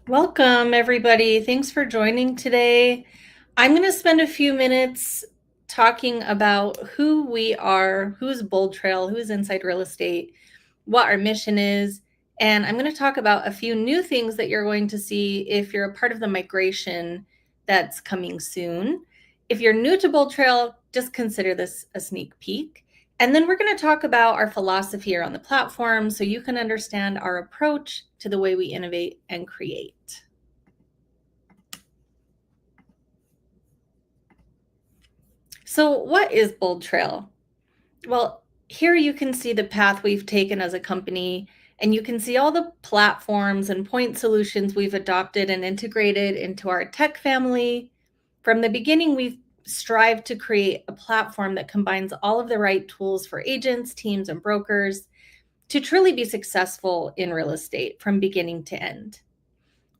Welcome, everybody. Thanks for joining today. I'm going to spend a few minutes talking about who we are, who's BoldTrail, who's Inside Real Estate, what our mission is, and I'm going to talk about a few new things that you're going to see if you're a part of the migration that's coming soon. If you're new to BoldTrail, just consider this a sneak peek. And then we're going to talk about our philosophy here on the platform so you can understand our approach to the way we innovate and create. So what is BoldTrail? Well, here you can see the path we've taken as a company, and you can see all the platforms and point solutions we've adopted and integrated into our tech family. From the beginning, we've strived to create a platform that combines all of the right tools for agents, teams, and brokers to truly be successful in real estate from beginning to end.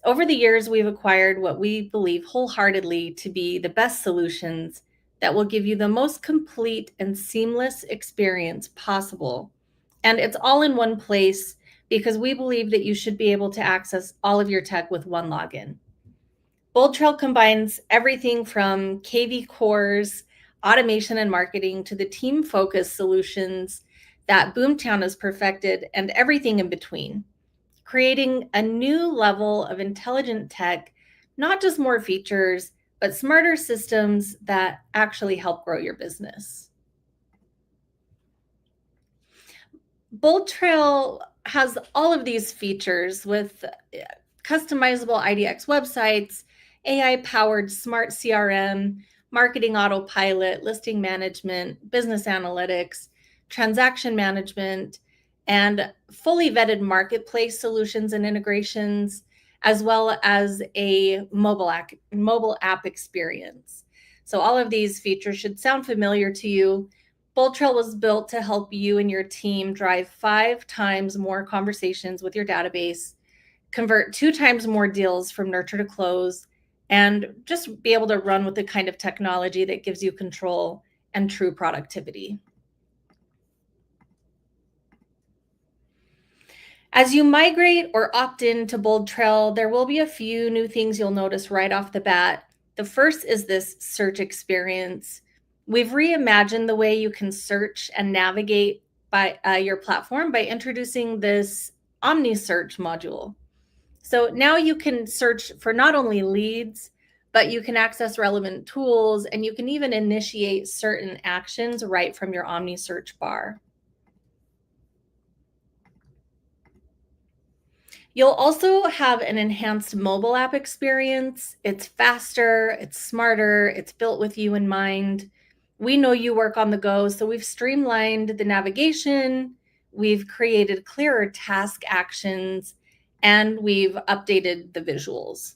Over the years, we've acquired what we believe wholeheartedly to be the best solutions that will give you the most complete and seamless experience possible. And it's all in one place because we believe that you should be able to access all of your tech with one login. BoldTrail combines everything from KV cores, automation and marketing to the team-focused solutions that Boomtown has perfected and everything in between, creating a new level of intelligent tech, not just more features, but smarter systems that actually help grow your business. BoldTrail has all of these features with customizable IDX websites, AI-powered smart CRM, marketing autopilot, listing management, business analytics, transaction management, and fully vetted marketplace solutions and integrations, as well as a mobile app experience. So all of these features should sound familiar to you. BoldTrail was built to help you and your team drive 5 times more conversations with your database, convert 2 times more deals from nurture to close, and just be able to run with the kind of technology that gives you control and true productivity. As you migrate or opt in to BoldTrail, there will be a few new things you'll notice right off the bat. The first is this search experience. We've reimagined the way you can search and navigate by your platform by introducing this OmniSearch module. So now you can search for not only leads, but you can access relevant tools, and you can even initiate certain actions right from your OmniSearch bar. You'll also have an enhanced mobile app experience. It's faster, it's smarter, it's built with you in mind. We know you work on the go, so we've streamlined the navigation, we've created clearer task actions, and we've updated the visuals.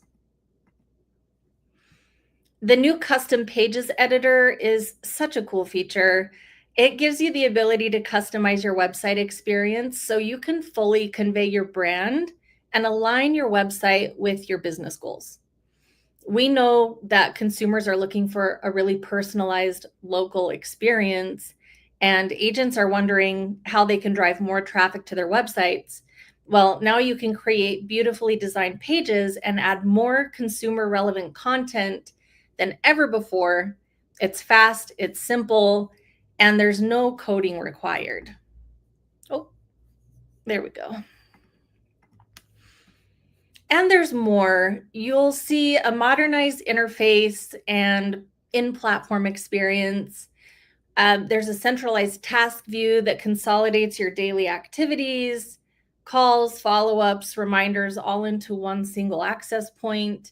The new custom pages editor is such a cool feature. It gives you the ability to customize your website experience so you can fully convey your brand and align your website with your business goals. We know that consumers are looking for a really personalized local experience, and agents are wondering how they can drive more traffic to their websites. Well, now you can create beautifully designed pages and add more consumer relevant content than ever before. It's fast, it's simple, and there's no coding required. Oh, there we go. And there's more. You'll see a modernized interface and in-platform experience. There's a centralized task view that consolidates your daily activities, calls, follow-ups, reminders, all into one single access point.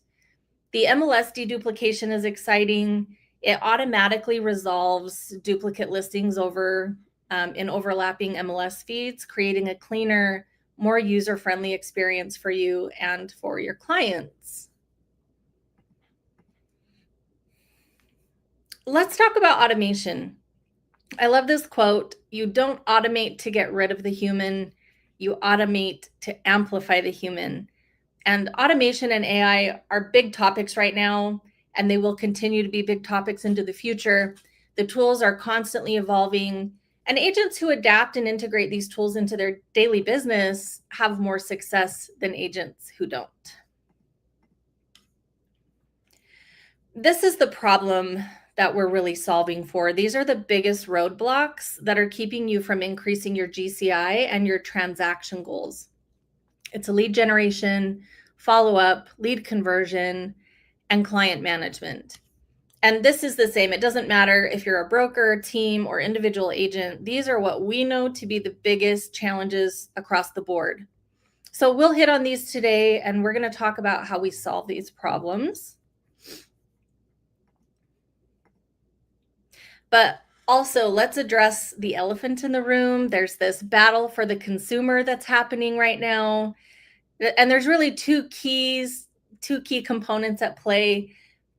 The MLS deduplication is exciting. It automatically resolves duplicate listings over in overlapping MLS feeds, creating a cleaner, more user-friendly experience for you and for your clients. Let's talk about automation. I love this quote. You don't automate to get rid of the human, you automate to amplify the human. And automation and AI are big topics right now, and they will continue to be big topics into the future. The tools are constantly evolving, and agents who adapt and integrate these tools into their daily business have more success than agents who don't. This is the problem that we're really solving for. These are the biggest roadblocks that are keeping you from increasing your GCI and your transaction goals. It's a lead generation, follow-up, lead conversion, and client management. And this is the same. It doesn't matter if you're a broker, team, or individual agent. These are what we know to be the biggest challenges across the board. So we'll hit on these today, and we're going to talk about how we solve these problems. But also, let's address the elephant in the room. There's this battle for the consumer that's happening right now. And there's really two key components at play.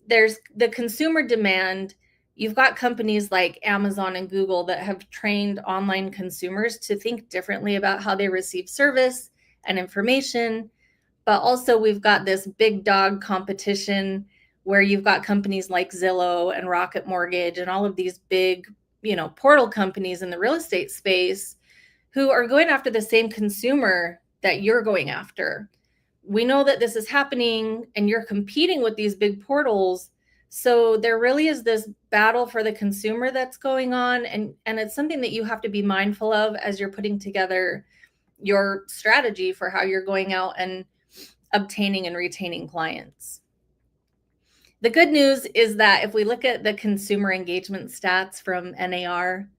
There's the consumer demand. You've got companies like Amazon and Google that have trained online consumers to think differently about how they receive service and information. But also we've got this big dog competition where you've got companies like Zillow and Rocket Mortgage and all of these big, portal companies in the real estate space who are going after the same consumer that you're going after. We know that this is happening and you're competing with these big portals. So there really is this battle for the consumer that's going on. And it's something that you have to be mindful of as you're putting together your strategy for how you're going out and obtaining and retaining clients. The good news is that if we look at the consumer engagement stats from NAR,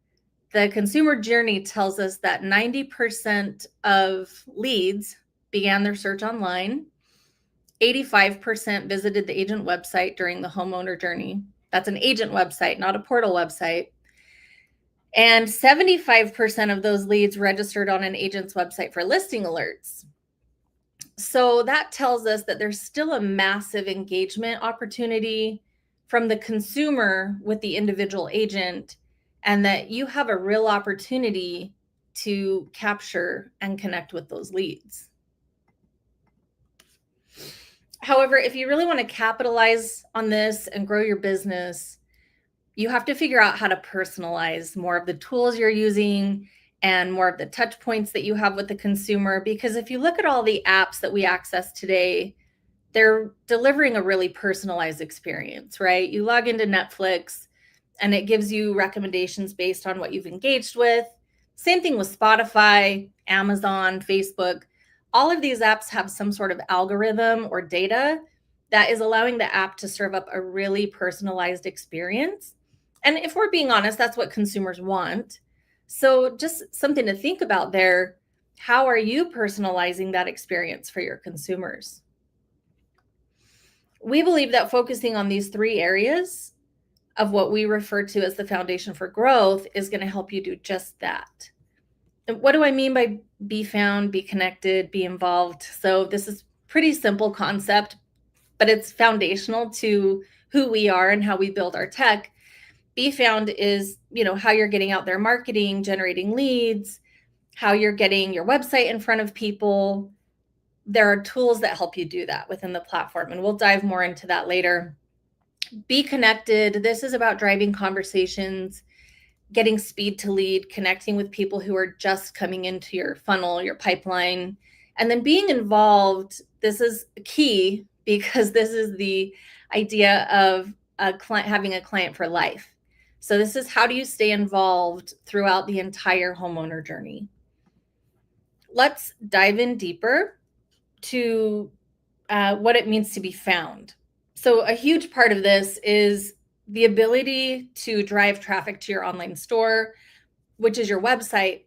the consumer journey tells us that 90% of leads began their search online. 85% visited the agent website during the homeowner journey. That's an agent website, not a portal website. And 75% of those leads registered on an agent's website for listing alerts. So that tells us that there's still a massive engagement opportunity from the consumer with the individual agent, and that you have a real opportunity to capture and connect with those leads. However, if you really want to capitalize on this and grow your business, you have to figure out how to personalize more of the tools you're using and more of the touch points that you have with the consumer. Because if you look at all the apps that we access today, they're delivering a really personalized experience, right? You log into Netflix and it gives you recommendations based on what you've engaged with. Same thing with Spotify, Amazon, Facebook. All of these apps have some sort of algorithm or data that is allowing the app to serve up a really personalized experience. And if we're being honest, that's what consumers want. So just something to think about there. How are you personalizing that experience for your consumers? We believe that focusing on these three areas of what we refer to as the foundation for growth is going to help you do just that. And what do I mean by be found, be connected, be involved? So this is pretty simple concept, but it's foundational to who we are and how we build our tech. Be found is, how you're getting out there marketing, generating leads, how you're getting your website in front of people. There are tools that help you do that within the platform, and we'll dive more into that later. Be connected. This is about driving conversations, getting speed to lead, connecting with people who are just coming into your funnel, your pipeline, and then being involved. This is key because this is the idea of having a client for life. So this is how do you stay involved throughout the entire homeowner journey. Let's dive in deeper to what it means to be found. So a huge part of this is the ability to drive traffic to your online store, which is your website.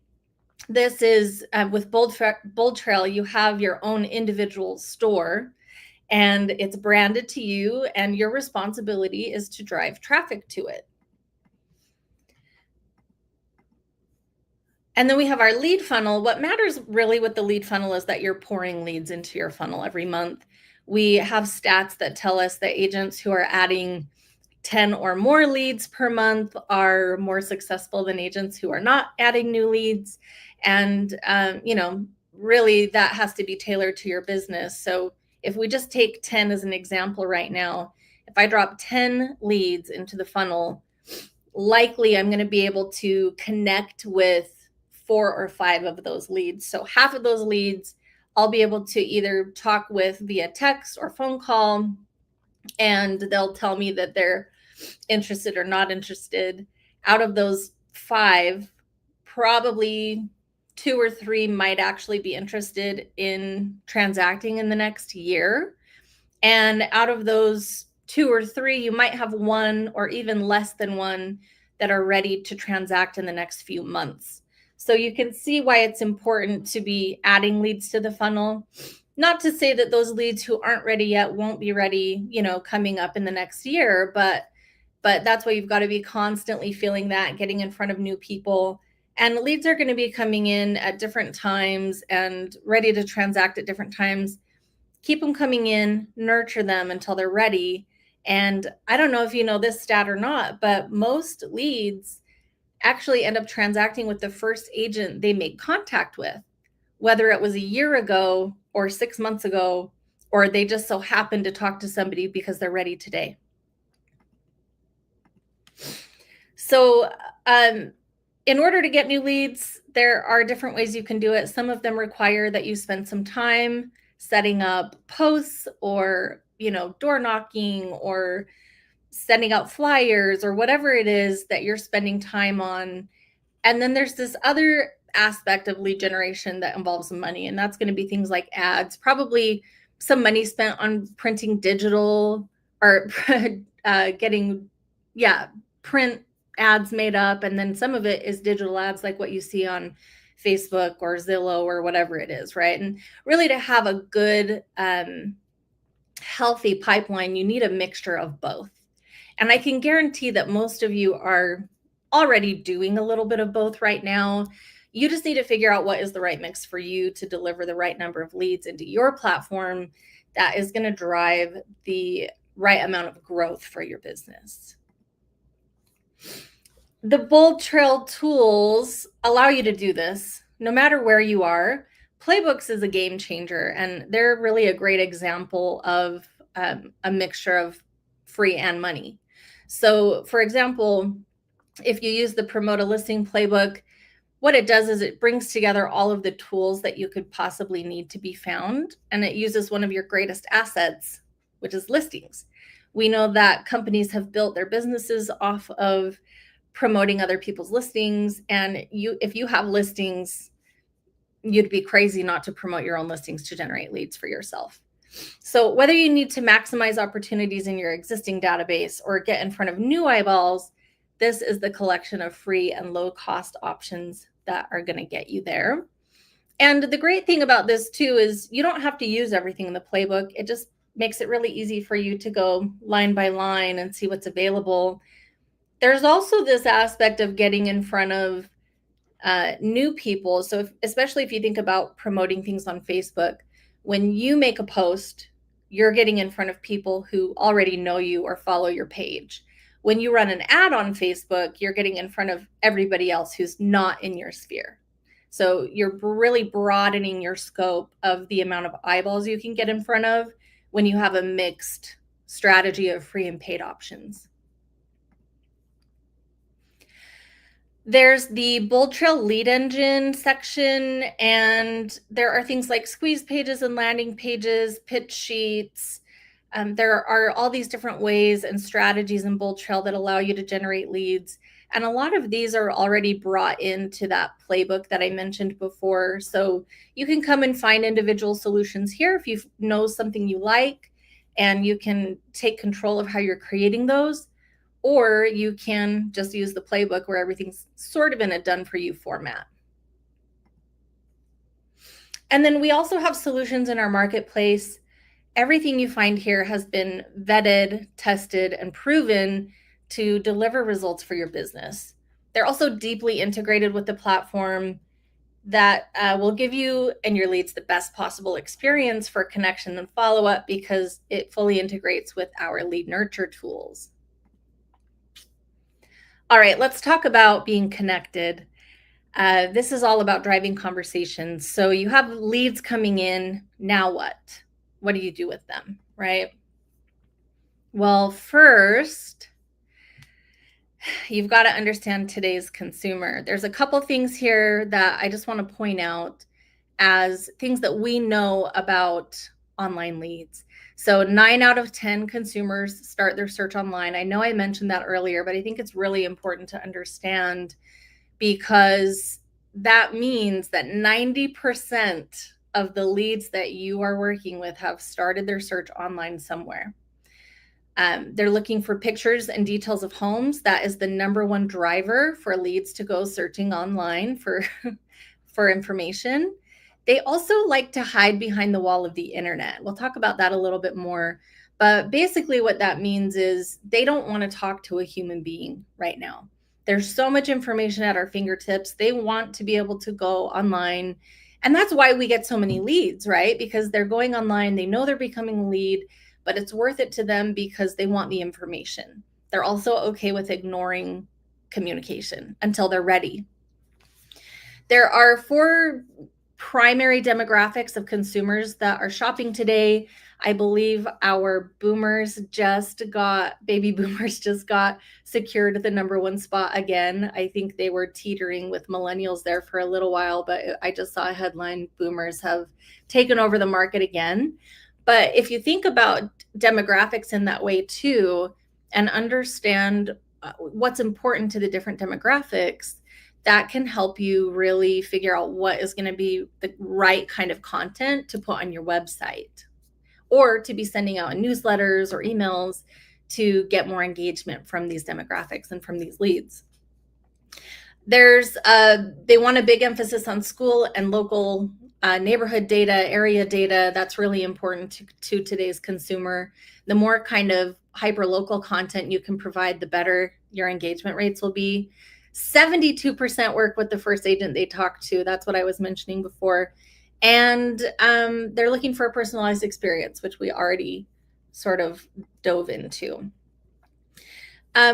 This is with BoldTrail, you have your own individual store and it's branded to you, and your responsibility is to drive traffic to it. And then we have our lead funnel. What matters really with the lead funnel is that you're pouring leads into your funnel every month. We have stats that tell us that agents who are adding 10 or more leads per month are more successful than agents who are not adding new leads. And, really that has to be tailored to your business. So if we just take 10 as an example right now, if I drop 10 leads into the funnel, likely I'm going to be able to connect with 4 or 5 of those leads. So half of those leads I'll be able to either talk with via text or phone call, and they'll tell me that they're interested or not interested. Out of those 5, probably 2 or 3 might actually be interested in transacting in the next year. And out of those 2 or 3, you might have 1 or even less than 1 that are ready to transact in the next few months. So you can see why it's important to be adding leads to the funnel. Not to say that those leads who aren't ready yet won't be ready, coming up in the next year, but that's why you've got to be constantly feeling that, getting in front of new people. And leads are going to be coming in at different times and ready to transact at different times. Keep them coming in, nurture them until they're ready. And I don't know if you know this stat or not, but most leads actually end up transacting with the first agent they make contact with, whether it was a year ago or 6 months ago, or they just so happen to talk to somebody because they're ready today. So in order to get new leads, there are different ways you can do it. Some of them require that you spend some time setting up posts or, door knocking or sending out flyers or whatever it is that you're spending time on. And then there's this other aspect of lead generation that involves money, and that's going to be things like ads, probably some money spent on printing digital or getting, print ads made up. And then some of it is digital ads, like what you see on Facebook or Zillow or whatever it is, right? And really, to have a good, healthy pipeline, you need a mixture of both. And I can guarantee that most of you are already doing a little bit of both right now. You just need to figure out what is the right mix for you to deliver the right number of leads into your platform that is going to drive the right amount of growth for your business. The BoldTrail tools allow you to do this no matter where you are. Playbooks is a game changer, and they're really a great example of a mixture of free and money. So, for example, if you use the Promote a Listing playbook, what it does is it brings together all of the tools that you could possibly need to be found, and it uses one of your greatest assets, which is listings. We know that companies have built their businesses off of promoting other people's listings, and if you have listings, you'd be crazy not to promote your own listings to generate leads for yourself. So whether you need to maximize opportunities in your existing database or get in front of new eyeballs, this is the collection of free and low cost options that are going to get you there. And the great thing about this too is you don't have to use everything in the playbook. It just makes it really easy for you to go line by line and see what's available. There's also this aspect of getting in front of new people. So especially if you think about promoting things on Facebook, when you make a post, you're getting in front of people who already know you or follow your page. When you run an ad on Facebook, you're getting in front of everybody else who's not in your sphere. So you're really broadening your scope of the amount of eyeballs you can get in front of when you have a mixed strategy of free and paid options. There's the BoldTrail lead engine section, and there are things like squeeze pages and landing pages, pitch sheets. There are all these different ways and strategies in BoldTrail that allow you to generate leads. And a lot of these are already brought into that playbook that I mentioned before. So you can come and find individual solutions here if you know something you like, and you can take control of how you're creating those. Or you can just use the playbook where everything's sort of in a done for you format. And then we also have solutions in our marketplace. Everything you find here has been vetted, tested, and proven to deliver results for your business. They're also deeply integrated with the platform that will give you and your leads the best possible experience for connection and follow-up because it fully integrates with our lead nurture tools. All right, let's talk about being connected. This is all about driving conversations. So you have leads coming in. Now what? What do you do with them, right? Well, first, you've got to understand today's consumer. There's a couple things here that I just want to point out as things that we know about online leads. So 9 out of 10 consumers start their search online. I know I mentioned that earlier, but I think it's really important to understand, because that means that 90% of the leads that you are working with have started their search online somewhere. They're looking for pictures and details of homes. That is the number one driver for leads to go searching online for, for information. They also like to hide behind the wall of the internet. We'll talk about that a little bit more. But basically what that means is they don't want to talk to a human being right now. There's so much information at our fingertips. They want to be able to go online. And that's why we get so many leads, right? Because they're going online, they know they're becoming a lead, but it's worth it to them because they want the information. They're also okay with ignoring communication until they're ready. There are 4 primary demographics of consumers that are shopping today. I believe our baby boomers just got secured the number 1 spot again. I think they were teetering with millennials there for a little while, but I just saw a headline, boomers have taken over the market again. But if you think about demographics in that way too, and understand what's important to the different demographics, that can help you really figure out what is going to be the right kind of content to put on your website, or to be sending out in newsletters or emails to get more engagement from these demographics and from these leads. They want a big emphasis on school and local neighborhood data, area data. That's really important to today's consumer. The more kind of hyper-local content you can provide, the better your engagement rates will be. 72% work with the first agent they talk to. That's what I was mentioning before. And they're looking for a personalized experience, which we already sort of dove into.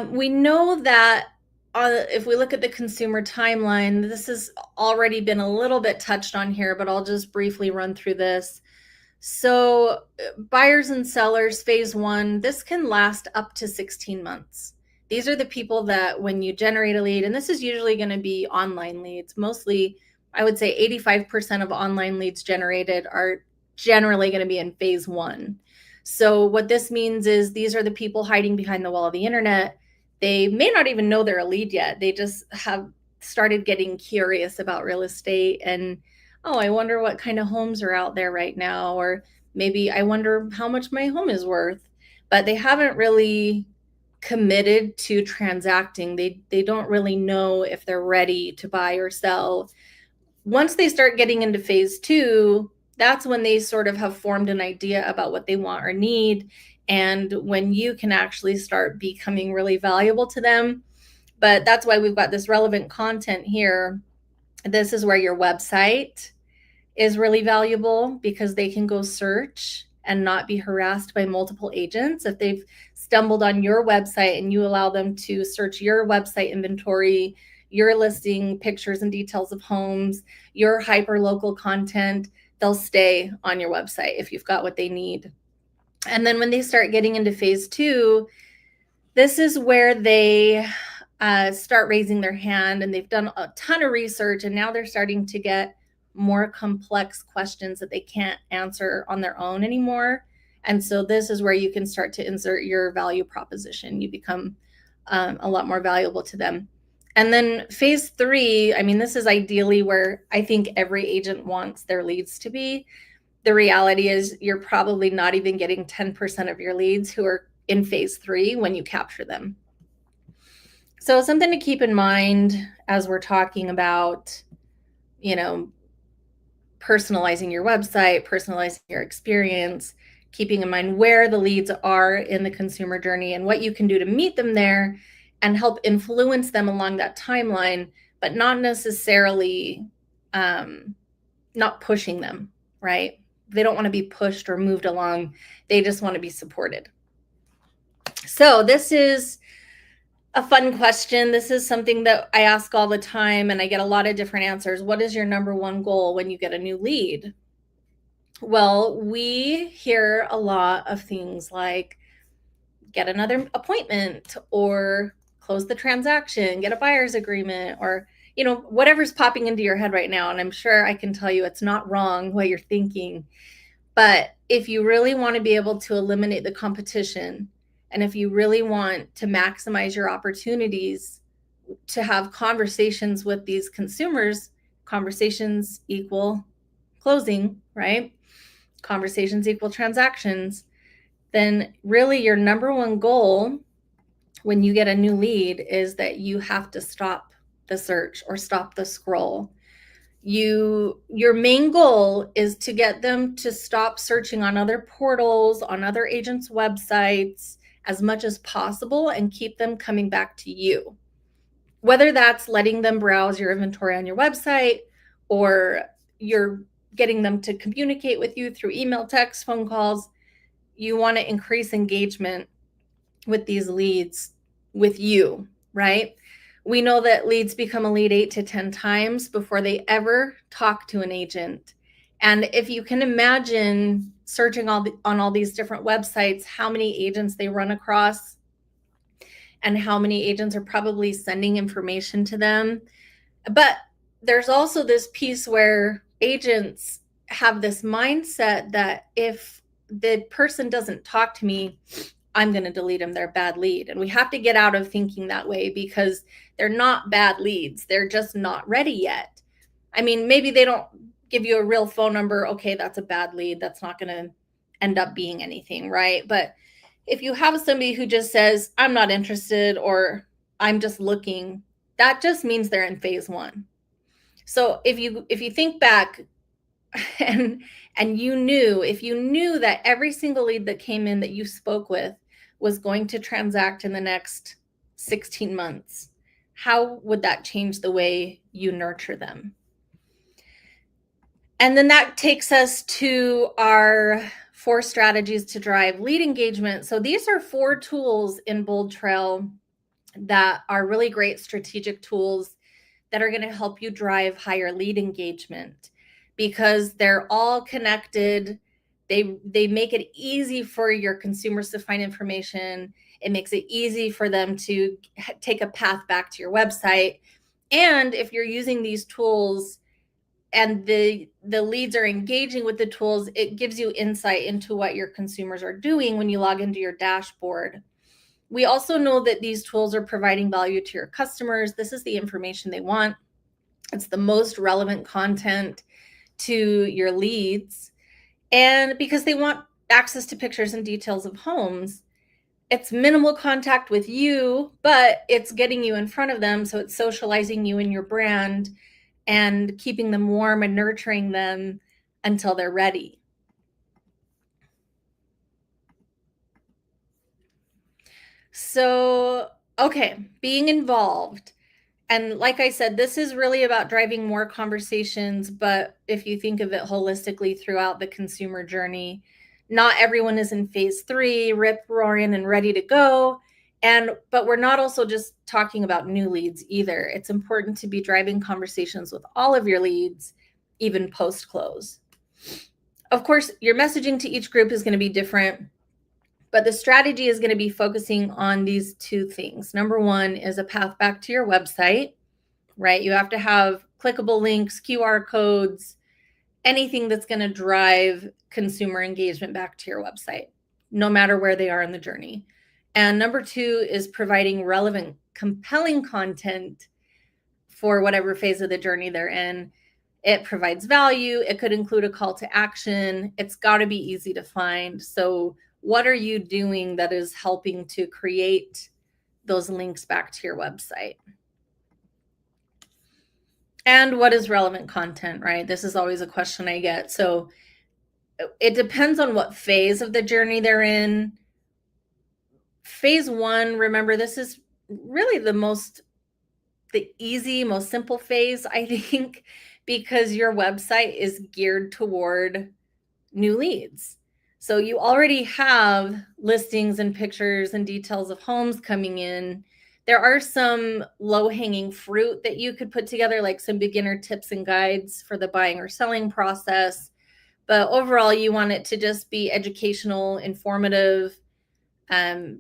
We know that if we look at the consumer timeline, this has already been a little bit touched on here, but I'll just briefly run through this. So buyers and sellers, phase 1, this can last up to 16 months. These are the people that when you generate a lead, and this is usually going to be online leads, mostly, I would say 85% of online leads generated are generally going to be in phase 1. So what this means is these are the people hiding behind the wall of the internet. They may not even know they're a lead yet. They just have started getting curious about real estate and, oh, I wonder what kind of homes are out there right now, or maybe I wonder how much my home is worth. But they haven't really committed to transacting. They don't really know if they're ready to buy or sell. Once they start getting into phase 2, that's when they sort of have formed an idea about what they want or need, and when you can actually start becoming really valuable to them. But that's why we've got this relevant content here. This is where your website is really valuable, because they can go search and not be harassed by multiple agents. If they've stumbled on your website and you allow them to search your website inventory, your listing, pictures and details of homes, your hyper-local content, they'll stay on your website if you've got what they need. And then when they start getting into phase 2, this is where they start raising their hand, and they've done a ton of research, and now they're starting to get more complex questions that they can't answer on their own anymore. And so this is where you can start to insert your value proposition. You become a lot more valuable to them. And then phase 3, I mean, this is ideally where I think every agent wants their leads to be. The reality is you're probably not even getting 10% of your leads who are in phase 3 when you capture them. So something to keep in mind as we're talking about, personalizing your website, personalizing your experience, keeping in mind where the leads are in the consumer journey and what you can do to meet them there and help influence them along that timeline, but not necessarily not pushing them, right? They don't want to be pushed or moved along. They just want to be supported. So this is a fun question. This is something that I ask all the time, and I get a lot of different answers. What is your number 1 goal when you get a new lead? Well, we hear a lot of things like get another appointment, or close the transaction, get a buyer's agreement, or whatever's popping into your head right now. And I'm sure I can tell you it's not wrong what you're thinking. But if you really want to be able to eliminate the competition, and if you really want to maximize your opportunities to have conversations with these consumers, conversations equal closing, right? Conversations equal transactions. Then really your number one goal when you get a new lead is that you have to stop the search or stop the scroll. Your main goal is to get them to stop searching on other portals, on other agents' websites as much as possible, and keep them coming back to you. Whether that's letting them browse your inventory on your website, or you're getting them to communicate with you through email, text, phone calls, you want to increase engagement with these leads with you, right? We know that leads become a lead 8 to 10 times before they ever talk to an agent. And if you can imagine searching on all these different websites, how many agents they run across and how many agents are probably sending information to them. But there's also this piece where agents have this mindset that if the person doesn't talk to me, I'm going to delete them. They're a bad lead. And we have to get out of thinking that way, because they're not bad leads. They're just not ready yet. I mean, maybe they don't give you a real phone number. Okay, that's a bad lead. That's not going to end up being anything, right? But if you have somebody who just says, I'm not interested, or I'm just looking, that just means they're in phase 1. So if you think back, and if you knew that every single lead that came in that you spoke with was going to transact in the next 16 months, how would that change the way you nurture them? And then that takes us to our 4 strategies to drive lead engagement. So these are 4 tools in BoldTrail that are really great strategic tools that are going to help you drive higher lead engagement, because they're all connected. They make it easy for your consumers to find information. It makes it easy for them to take a path back to your website. And if you're using these tools and the leads are engaging with the tools, it gives you insight into what your consumers are doing when you log into your dashboard. We also know that these tools are providing value to your customers. This is the information they want. It's the most relevant content to your leads. And because they want access to pictures and details of homes, it's minimal contact with you, but it's getting you in front of them. So it's socializing you and your brand and keeping them warm and nurturing them until they're ready. So, okay, being involved. And like I said, this is really about driving more conversations, but if you think of it holistically throughout the consumer journey, not everyone is in phase 3, rip-roaring and ready to go. But we're not also just talking about new leads either. It's important to be driving conversations with all of your leads, even post-close. Of course, your messaging to each group is going to be different, but the strategy is going to be focusing on these 2 things. Number 1 is a path back to your website, right? You have to have clickable links, QR codes, anything that's going to drive consumer engagement back to your website, no matter where they are in the journey. And number 2 is providing relevant, compelling content for whatever phase of the journey they're in. It provides value. It could include a call to action. It's got to be easy to find. So what are you doing that is helping to create those links back to your website? And what is relevant content, right? This is always a question I get. So it depends on what phase of the journey they're in. Phase 1, remember, this is really the easy, most simple phase, I think, because your website is geared toward new leads. So you already have listings and pictures and details of homes coming in. There are some low-hanging fruit that you could put together, like some beginner tips and guides for the buying or selling process. But overall, you want it to just be educational, informative,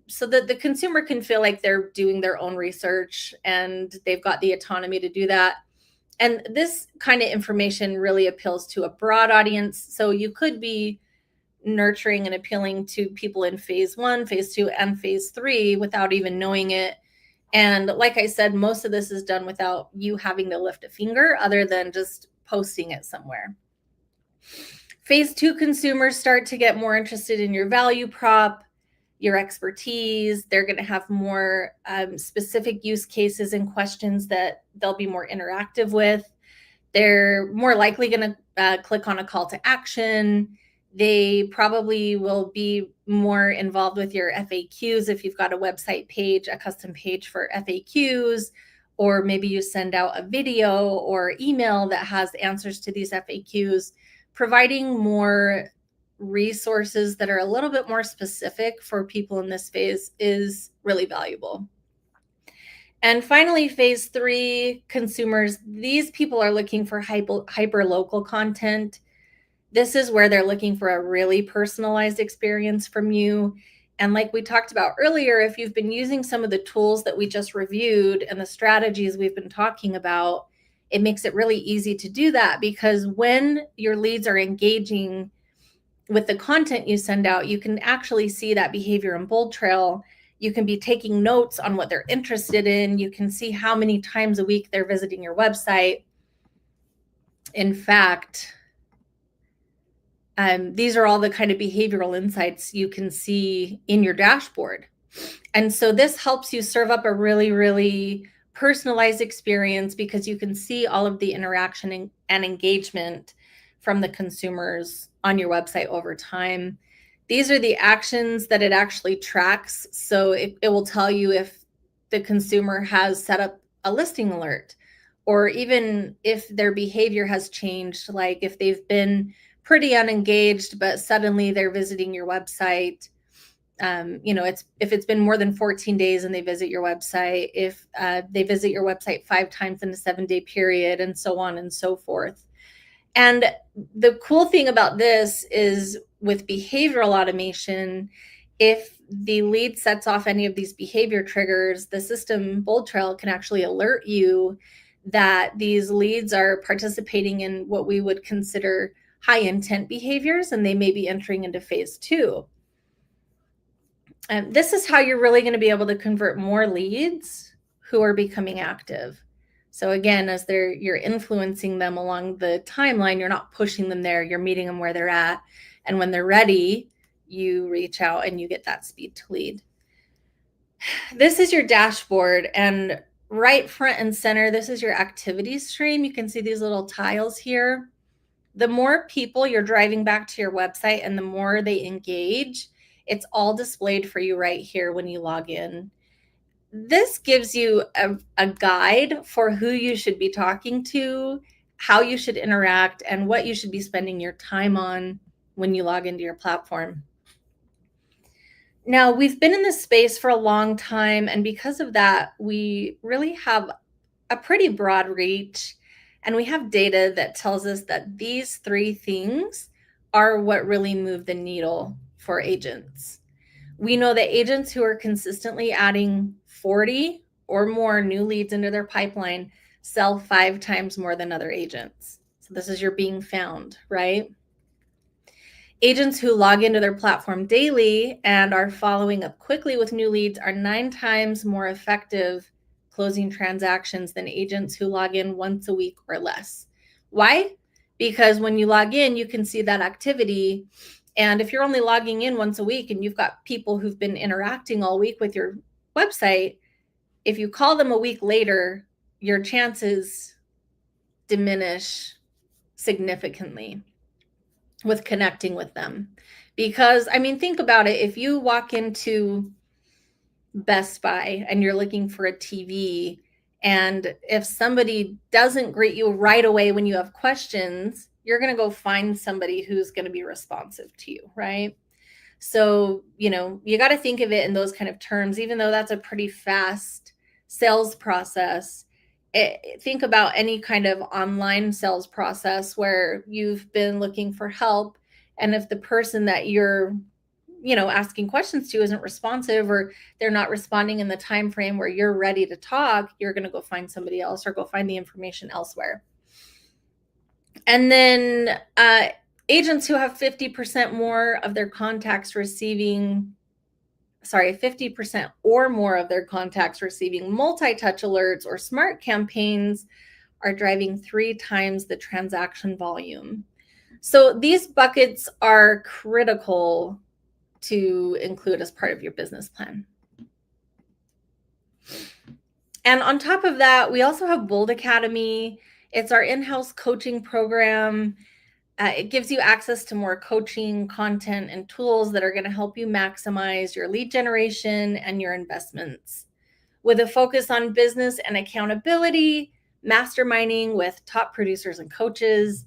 so that the consumer can feel like they're doing their own research and they've got the autonomy to do that. And this kind of information really appeals to a broad audience. So you could be nurturing and appealing to people in phase 1, phase 2, and phase 3 without even knowing it. And like I said, most of this is done without you having to lift a finger other than just posting it somewhere. Phase 2 consumers start to get more interested in your value prop, your expertise. They're going to have more specific use cases and questions that they'll be more interactive with. They're more likely going to click on a call to action. They probably will be more involved with your FAQs if you've got a website page, a custom page for FAQs, or maybe you send out a video or email that has answers to these FAQs. Providing more resources that are a little bit more specific for people in this phase is really valuable. And finally, phase 3 consumers, these people are looking for hyper local content. This is where they're looking for a really personalized experience from you. And like we talked about earlier, if you've been using some of the tools that we just reviewed and the strategies we've been talking about, it makes it really easy to do that, because when your leads are engaging with the content you send out, you can actually see that behavior in BoldTrail. You can be taking notes on what they're interested in. You can see how many times a week they're visiting your website. In fact, these are all the kind of behavioral insights you can see in your dashboard. And so this helps you serve up a really, really personalized experience, because you can see all of the interaction and engagement from the consumers on your website over time. These are the actions that it actually tracks. So it will tell you if the consumer has set up a listing alert, or even if their behavior has changed, like if they've been pretty unengaged, but suddenly they're visiting your website. If it's been more than 14 days and they visit your website, if they visit your website 5 times in a 7-day period, and so on and so forth. And the cool thing about this is, with behavioral automation, if the lead sets off any of these behavior triggers, the system BoldTrail can actually alert you that these leads are participating in what we would consider high intent behaviors, and they may be entering into phase 2. And this is how you're really going to be able to convert more leads who are becoming active. So again, as you're influencing them along the timeline, you're not pushing them there, you're meeting them where they're at. And when they're ready, you reach out and you get that speed to lead. This is your dashboard, and right front and center, this is your activity stream. You can see these little tiles here. The more people you're driving back to your website and the more they engage, it's all displayed for you right here when you log in. This gives you a guide for who you should be talking to, how you should interact, and what you should be spending your time on when you log into your platform. Now, we've been in this space for a long time, and because of that, we really have a pretty broad reach, and we have data that tells us that these 3 things are what really move the needle for agents. We know that agents who are consistently adding 40 or more new leads into their pipeline sell 5 times more than other agents. So this is your being found, right? Agents who log into their platform daily and are following up quickly with new leads are 9 times more effective closing transactions than agents who log in once a week or less. Why? Because when you log in, you can see that activity. And if you're only logging in once a week and you've got people who've been interacting all week with your website, if you call them a week later, your chances diminish significantly with connecting with them. Because, I mean, think about it. If you walk into Best Buy and you're looking for a TV, and if somebody doesn't greet you right away when you have questions, you're going to go find somebody who's going to be responsive to you, right? So, you got to think of it in those kind of terms, even though that's a pretty fast sales process. Think about any kind of online sales process where you've been looking for help, and if the person that you're asking questions to isn't responsive, or they're not responding in the time frame where you're ready to talk, you're going to go find somebody else or go find the information elsewhere. And then Agents who have 50% more of their contacts receiving 50% or more of their contacts receiving multi-touch alerts or smart campaigns are driving 3 times the transaction volume. So these buckets are critical to include as part of your business plan. And on top of that, we also have Bold Academy. It's our in-house coaching program. It gives you access to more coaching content and tools that are going to help you maximize your lead generation and your investments. With a focus on business and accountability, masterminding with top producers and coaches,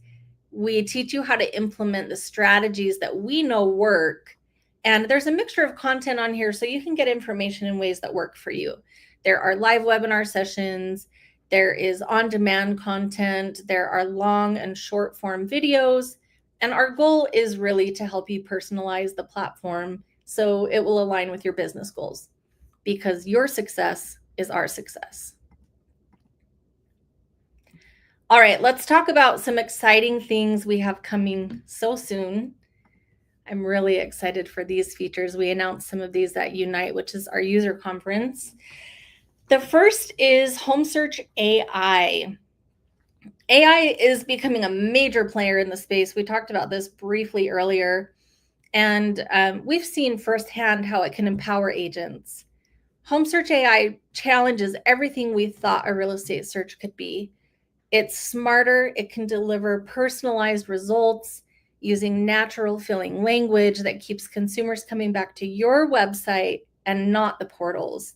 we teach you how to implement the strategies that we know work. And there's a mixture of content on here so you can get information in ways that work for you. There are live webinar sessions, there is on-demand content, there are long and short form videos, and our goal is really to help you personalize the platform so it will align with your business goals, because your success is our success. All right, let's talk about some exciting things we have coming so soon. I'm really excited for these features. We announced some of these at Unite, which is our user conference. The first is OmniSearch AI. AI is becoming a major player in the space. We talked about this briefly earlier, and we've seen firsthand how it can empower agents. OmniSearch AI challenges everything we thought a real estate search could be. It's smarter. It can deliver personalized results using natural feeling language that keeps consumers coming back to your website and not the portals.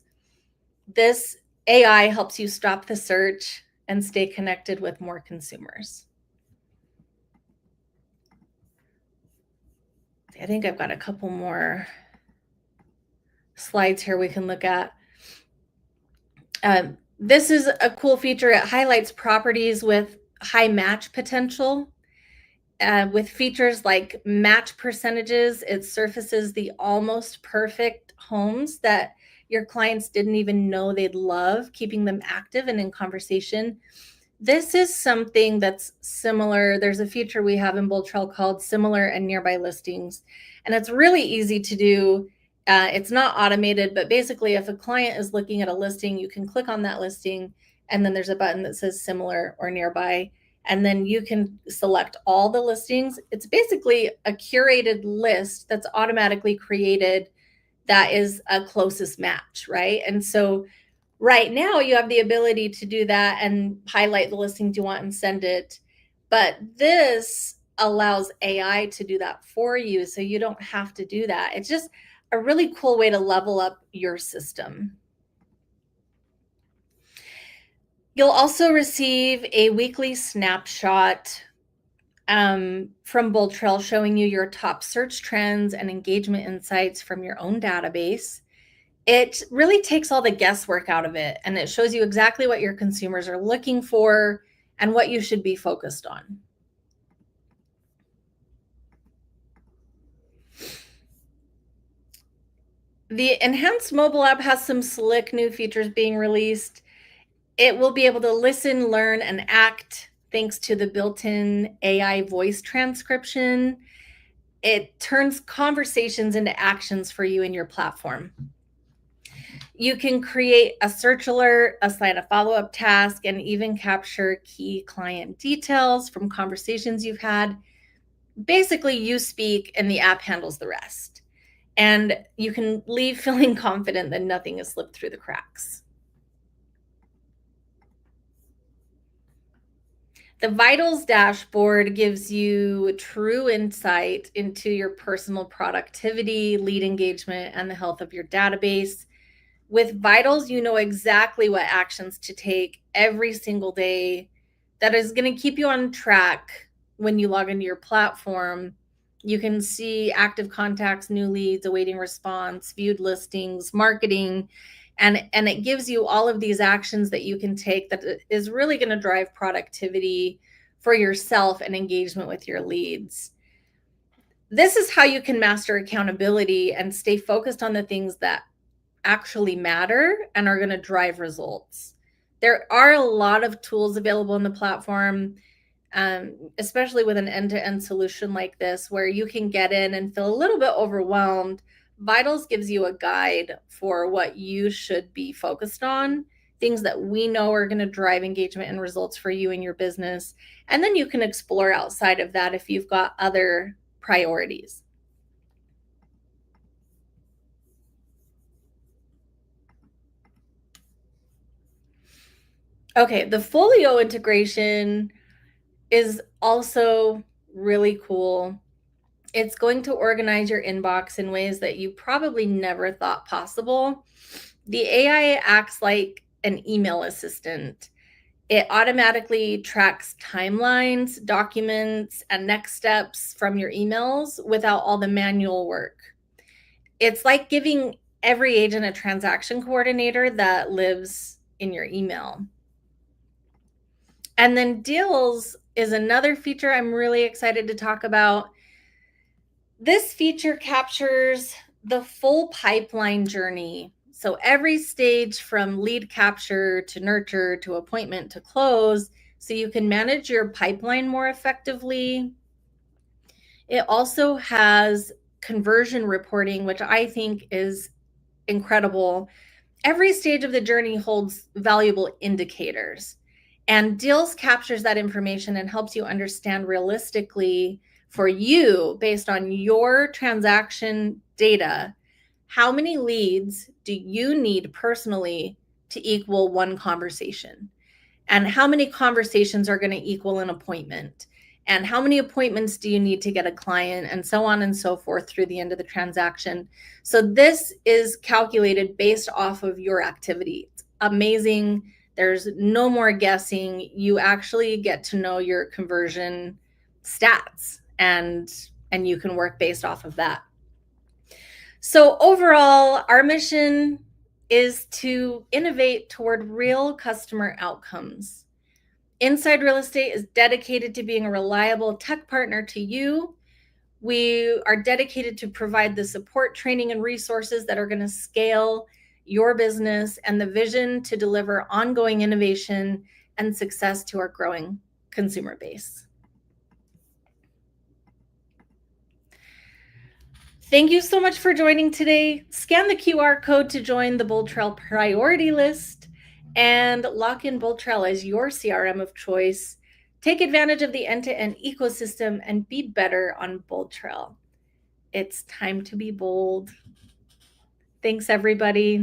This AI helps you stop the search and stay connected with more consumers. I think I've got a couple more slides here we can look at. This is a cool feature. It highlights properties with high match potential. With features like match percentages, it surfaces the almost perfect homes that your clients didn't even know they'd love, keeping them active and in conversation. This is something that's similar. There's a feature we have in BoldTrail called Similar and Nearby Listings, and it's really easy to do. It's not automated, but basically if a client is looking at a listing, you can click on that listing, and then there's a button that says Similar or Nearby, and then you can select all the listings. It's basically a curated list that's automatically created that is a closest match, right? And so right now you have the ability to do that and highlight the listings you want and send it. But this allows AI to do that for you, so you don't have to do that. It's just a really cool way to level up your system. You'll also receive a weekly snapshot from BoldTrail showing you your top search trends and engagement insights from your own database. It really takes all the guesswork out of it, and it shows you exactly what your consumers are looking for and what you should be focused on. The enhanced mobile app has some slick new features being released. It will be able to listen, learn, and act thanks to the built-in AI voice transcription. It turns conversations into actions for you in your platform. You can create a search alert, assign a follow-up task, and even capture key client details from conversations you've had. Basically, you speak and the app handles the rest. And you can leave feeling confident that nothing has slipped through the cracks. The Vitals dashboard gives you true insight into your personal productivity, lead engagement, and the health of your database. With Vitals, you know exactly what actions to take every single day that is going to keep you on track when you log into your platform. You can see active contacts, new leads, awaiting response, viewed listings, marketing, and it gives you all of these actions that you can take that is really going to drive productivity for yourself and engagement with your leads. This is how you can master accountability and stay focused on the things that actually matter and are going to drive results. There are a lot of tools available on the platform. especially with an end-to-end solution like this, where you can get in and feel a little bit overwhelmed. Vitals gives you a guide for what you should be focused on, things that we know are going to drive engagement and results for you and your business. And then you can explore outside of that if you've got other priorities. Okay, the Folio integration is also really cool. It's going to organize your inbox in ways that you probably never thought possible. The AI acts like an email assistant. It automatically tracks timelines, documents, and next steps from your emails without all the manual work. It's like giving every agent a transaction coordinator that lives in your email. And then deals is another feature I'm really excited to talk about. This feature captures the full pipeline journey. So every stage from lead capture to nurture to appointment to close, so you can manage your pipeline more effectively. It also has conversion reporting, which I think is incredible. Every stage of the journey holds valuable indicators, and Deals captures that information and helps you understand realistically for you, based on your transaction data, how many leads do you need personally to equal one conversation? And how many conversations are going to equal an appointment? And how many appointments do you need to get a client, and so on and so forth through the end of the transaction? So this is calculated based off of your activity. It's amazing. There's no more guessing. You actually get to know your conversion stats, and you can work based off of that. So overall, our mission is to innovate toward real customer outcomes. Inside Real Estate is dedicated to being a reliable tech partner to you. We are dedicated to provide the support, training, and resources that are going to scale your business, and the vision to deliver ongoing innovation and success to our growing consumer base. Thank you so much for joining today. Scan the QR code to join the BoldTrail priority list and lock in BoldTrail as your CRM of choice. Take advantage of the end-to-end ecosystem and be better on BoldTrail. It's time to be bold. Thanks, everybody.